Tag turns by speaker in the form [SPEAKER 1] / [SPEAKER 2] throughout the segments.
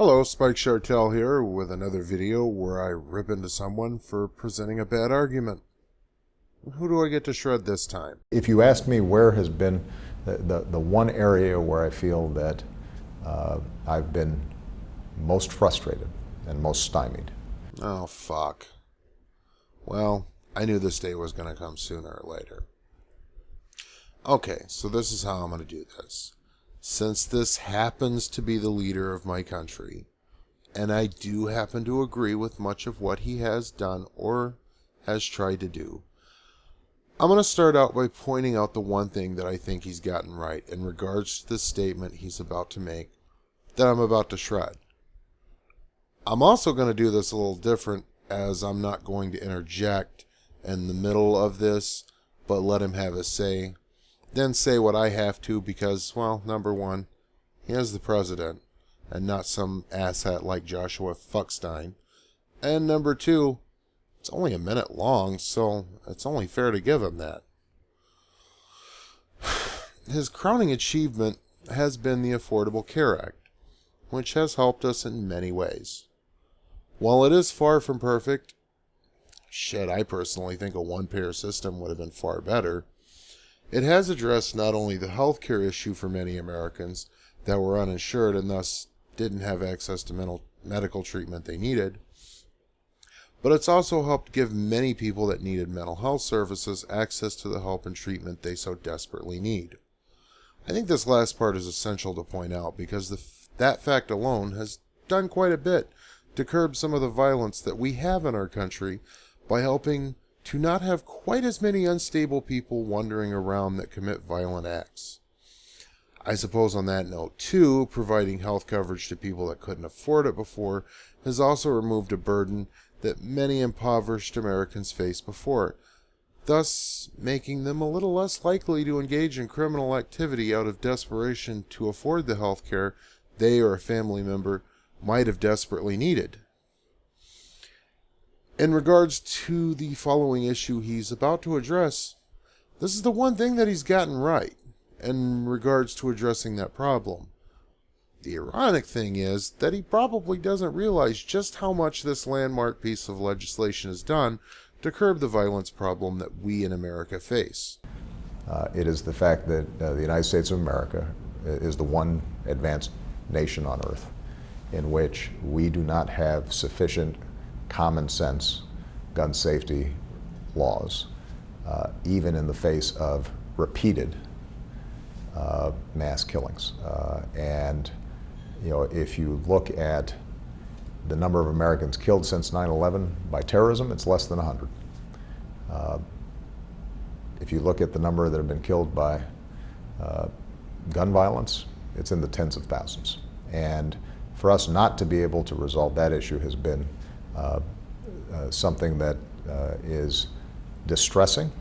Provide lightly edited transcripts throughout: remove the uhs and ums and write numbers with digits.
[SPEAKER 1] Hello, Spike Chartel here with another video where I rip into someone for presenting a bad argument. Who do I get to shred this time?
[SPEAKER 2] If you ask me where has been the one area where I feel that I've been most frustrated and most stymied.
[SPEAKER 1] Oh, fuck. Well, I knew this day was going to come sooner or later. Okay, so this is how I'm going to do this. Since this happens to be the leader of my country, and I do happen to agree with much of what he has done or has tried to do, I'm going to start out by pointing out the one thing that I think he's gotten right in regards to the statement he's about to make that I'm about to shred. I'm also going to do this a little different, as I'm not going to interject in the middle of this, but let him have his say. Then say what I have to because, well, number one, he is the president and not some asshat like Joshua Fuckstein. And number two, it's only a minute long, so it's only fair to give him that. His crowning achievement has been the Affordable Care Act, which has helped us in many ways. While it is far from perfect, I personally think a one-payer system would have been far better. It has addressed not only the healthcare issue for many Americans that were uninsured and thus didn't have access to medical treatment they needed, but it's also helped give many people that needed mental health services access to the help and treatment they so desperately need. I think this last part is essential to point out because that fact alone has done quite a bit to curb some of the violence that we have in our country by helping to not have quite as many unstable people wandering around that commit violent acts. I suppose on that note, too, providing health coverage to people that couldn't afford it before has also removed a burden that many impoverished Americans faced before, thus making them a little less likely to engage in criminal activity out of desperation to afford the health care they or a family member might have desperately needed. In regards to the following issue he's about to address, this is the one thing that he's gotten right in regards to addressing that problem. The ironic thing is that he probably doesn't realize just how much this landmark piece of legislation has done to curb the violence problem that we in America face.
[SPEAKER 2] It is the fact that the United States of America is the one advanced nation on earth in which we do not have sufficient common sense gun safety laws, even in the face of repeated mass killings. And if you look at the number of Americans killed since 9/11 by terrorism, it's less than 100. If you look at the number that have been killed by gun violence, it's in the tens of thousands. And for us not to be able to resolve that issue has been something that is distressing,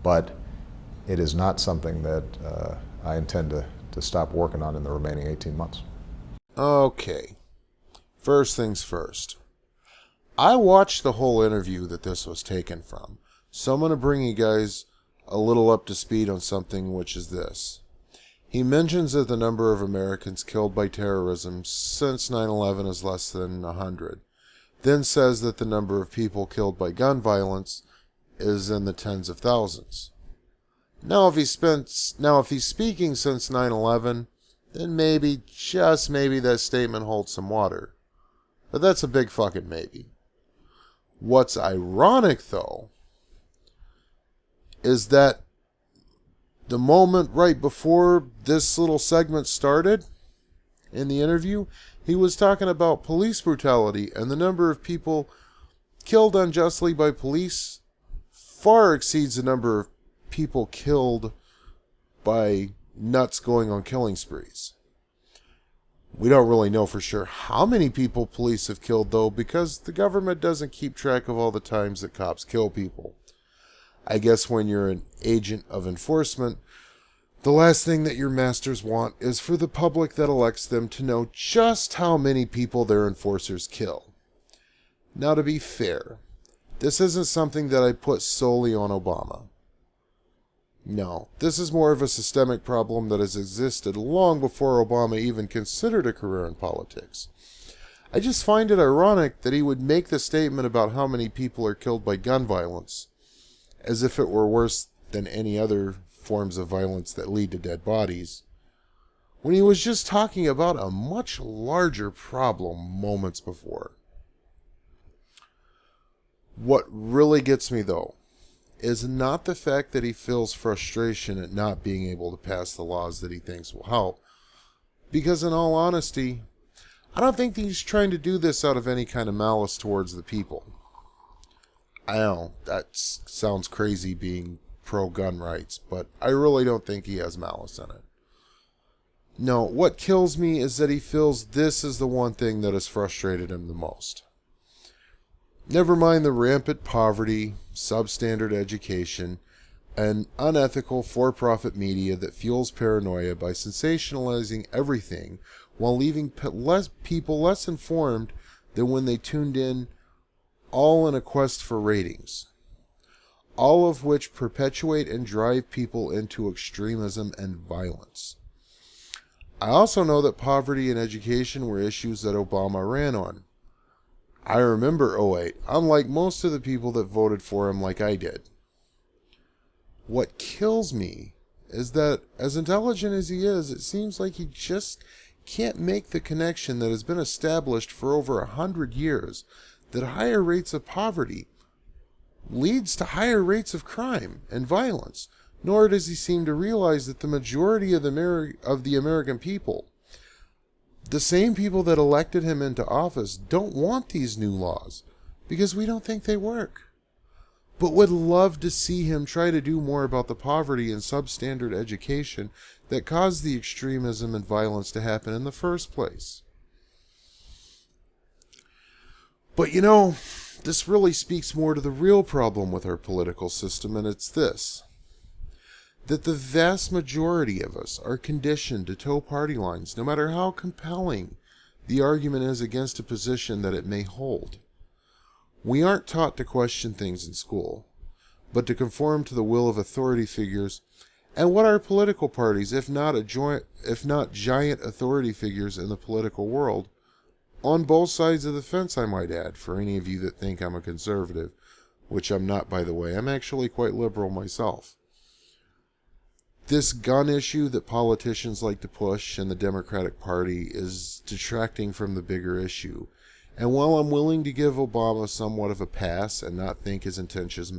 [SPEAKER 2] but it is not something that I intend to stop working on in the remaining 18 months.
[SPEAKER 1] Okay, first things first. I watched the whole interview that this was taken from, so I'm going to bring you guys a little up to speed on something, which is this. He mentions that the number of Americans killed by terrorism since 9/11 is less than 100, then says that the number of people killed by gun violence is in the tens of thousands. Now, if he's speaking since 9/11, then maybe, just maybe, that statement holds some water. But that's a big fucking maybe. What's ironic, though, is that the moment right before this little segment started in the interview, he was talking about police brutality, and the number of people killed unjustly by police far exceeds the number of people killed by nuts going on killing sprees. We don't really know for sure how many people police have killed, though, because the government doesn't keep track of all the times that cops kill people. I guess when you're an agent of enforcement, the last thing that your masters want is for the public that elects them to know just how many people their enforcers kill. Now, to be fair, this isn't something that I put solely on Obama. No, this is more of a systemic problem that has existed long before Obama even considered a career in politics. I just find it ironic that he would make the statement about how many people are killed by gun violence, as if it were worse than any other forms of violence that lead to dead bodies, when he was just talking about a much larger problem moments before. What really gets me, though, is not the fact that he feels frustration at not being able to pass the laws that he thinks will help, because in all honesty, I don't think that he's trying to do this out of any kind of malice towards the people. I know, that sounds crazy being pro-gun rights, but I really don't think he has malice in it. No, what kills me is that he feels this is the one thing that has frustrated him the most. Never mind the rampant poverty, substandard education, and unethical for-profit media that fuels paranoia by sensationalizing everything while leaving people less informed than when they tuned in, all in a quest for ratings. All of which perpetuate and drive people into extremism and violence. I also know that poverty and education were issues that Obama ran on. I remember '08, unlike most of the people that voted for him like I did. What kills me is that, as intelligent as he is, it seems like he just can't make the connection that has been established for over 100 years, that higher rates of poverty leads to higher rates of crime and violence, nor does he seem to realize that the majority of the American people, the same people that elected him into office, don't want these new laws because we don't think they work, but would love to see him try to do more about the poverty and substandard education that caused the extremism and violence to happen in the first place. But you know, this really speaks more to the real problem with our political system, and it's this: that the vast majority of us are conditioned to toe party lines, no matter how compelling the argument is against a position that it may hold. We aren't taught to question things in school, but to conform to the will of authority figures, and what are political parties, if not giant authority figures in the political world, on both sides of the fence, I might add, for any of you that think I'm a conservative, which I'm not, by the way. I'm actually quite liberal myself. This gun issue that politicians like to push in the Democratic Party is detracting from the bigger issue. And while I'm willing to give Obama somewhat of a pass and not think his intentions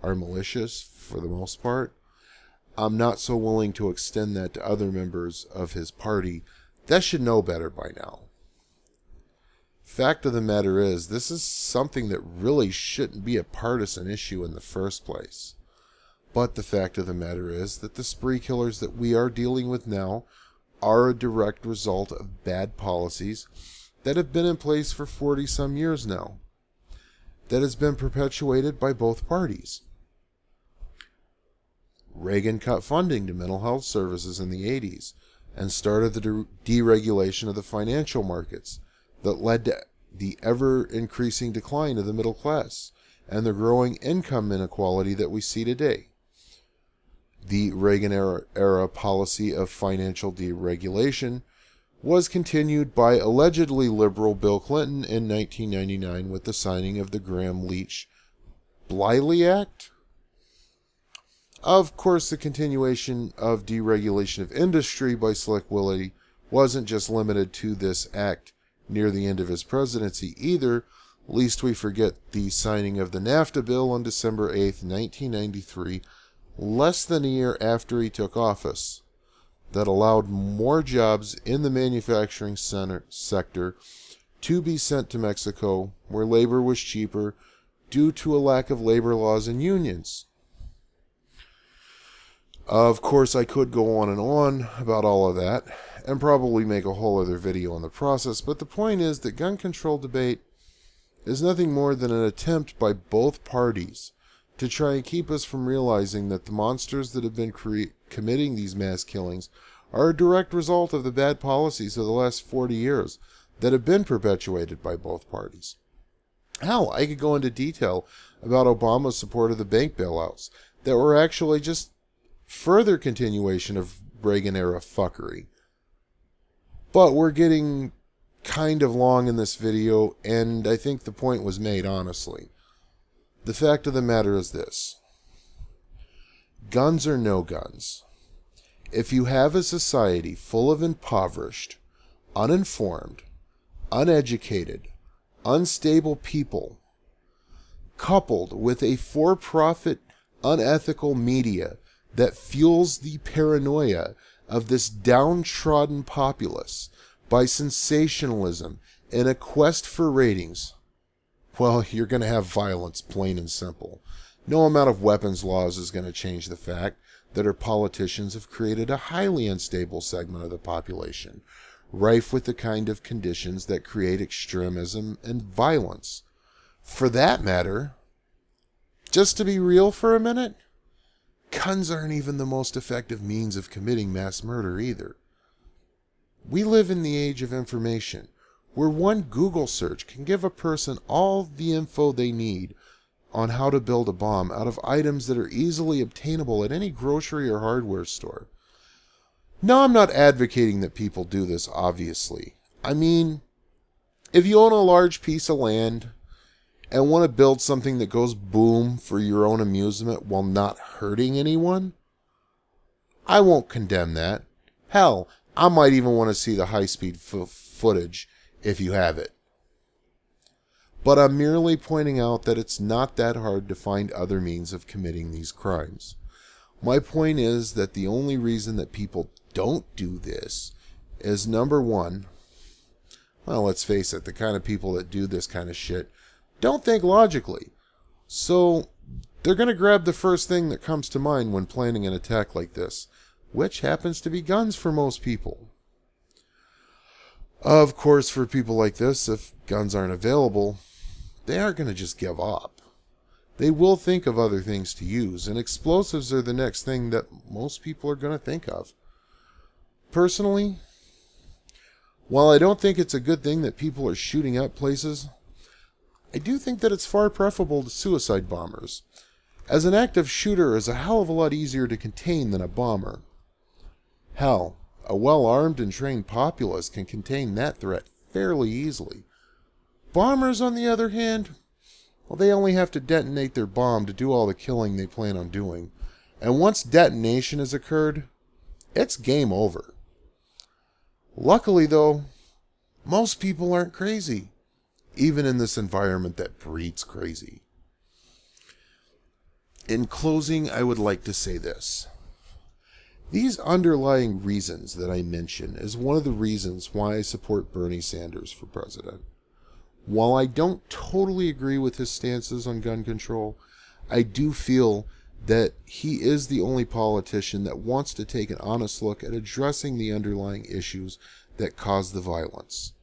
[SPEAKER 1] are malicious for the most part, I'm not so willing to extend that to other members of his party that should know better by now. Fact of the matter is, this is something that really shouldn't be a partisan issue in the first place. But the fact of the matter is that the spree killers that we are dealing with now are a direct result of bad policies that have been in place for 40-some years now, that has been perpetuated by both parties. Reagan cut funding to mental health services in the 80s and started the deregulation of the financial markets that led to the ever-increasing decline of the middle class and the growing income inequality that we see today. The Reagan-era policy of financial deregulation was continued by allegedly liberal Bill Clinton in 1999 with the signing of the Gramm-Leach-Bliley Act. Of course, the continuation of deregulation of industry by Slick Willie wasn't just limited to this act near the end of his presidency either, lest we forget the signing of the NAFTA bill on December 8, 1993, less than a year after he took office, that allowed more jobs in the manufacturing sector to be sent to Mexico, where labor was cheaper due to a lack of labor laws and unions. Of course, I could go on and on about all of that, and probably make a whole other video on the process, but the point is that gun control debate is nothing more than an attempt by both parties to try and keep us from realizing that the monsters that have been committing these mass killings are a direct result of the bad policies of the last 40 years that have been perpetuated by both parties. Hell, I could go into detail about Obama's support of the bank bailouts that were actually just further continuation of Reagan-era fuckery. But we're getting kind of long in this video, and I think the point was made, honestly. The fact of the matter is this. Guns or no guns. If you have a society full of impoverished, uninformed, uneducated, unstable people, coupled with a for-profit, unethical media that fuels the paranoia of this downtrodden populace by sensationalism and a quest for ratings, well, you're going to have violence, plain and simple. No amount of weapons laws is going to change the fact that our politicians have created a highly unstable segment of the population, rife with the kind of conditions that create extremism and violence. For that matter, just to be real for a minute, guns aren't even the most effective means of committing mass murder either. We live in the age of information, where one Google search can give a person all the info they need on how to build a bomb out of items that are easily obtainable at any grocery or hardware store. Now, I'm not advocating that people do this, obviously. I mean, if you own a large piece of land and want to build something that goes boom for your own amusement while not hurting anyone, I won't condemn that. Hell, I might even want to see the high-speed footage if you have it. But I'm merely pointing out that it's not that hard to find other means of committing these crimes. My point is that the only reason that people don't do this is, number one, well, let's face it, the kind of people that do this kind of shit don't think logically. So they're going to grab the first thing that comes to mind when planning an attack like this, which happens to be guns for most people. Of course, for people like this, if guns aren't available, they aren't going to just give up. They will think of other things to use, and explosives are the next thing that most people are going to think of. Personally, while I don't think it's a good thing that people are shooting up places, I do think that it's far preferable to suicide bombers, as an active shooter is a hell of a lot easier to contain than a bomber. Hell, a well-armed and trained populace can contain that threat fairly easily. Bombers, on the other hand, well, they only have to detonate their bomb to do all the killing they plan on doing. And once detonation has occurred, it's game over. Luckily, though, most people aren't crazy, even in this environment that breeds crazy. In closing, I would like to say this. These underlying reasons that I mention is one of the reasons why I support Bernie Sanders for president. While I don't totally agree with his stances on gun control, I do feel that he is the only politician that wants to take an honest look at addressing the underlying issues that cause the violence.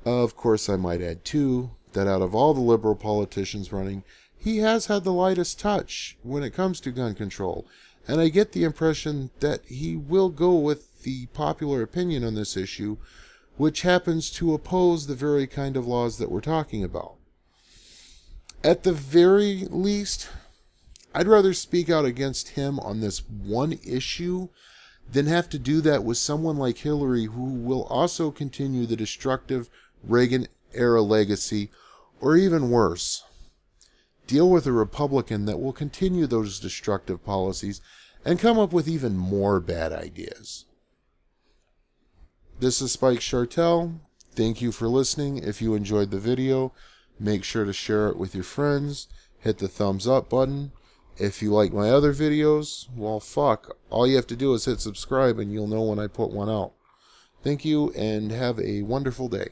[SPEAKER 1] Of course, I might add, too, that out of all the liberal politicians running, he has had the lightest touch when it comes to gun control, and I get the impression that he will go with the popular opinion on this issue, which happens to oppose the very kind of laws that we're talking about. At the very least, I'd rather speak out against him on this one issue than have to do that with someone like Hillary, who will also continue the destructive Reagan-era legacy, or even worse, deal with a Republican that will continue those destructive policies and come up with even more bad ideas. This is Spike Chartel. Thank you for listening. If you enjoyed the video, make sure to share it with your friends. Hit the thumbs up button. If you like my other videos, well, fuck. All you have to do is hit subscribe and you'll know when I put one out. Thank you and have a wonderful day.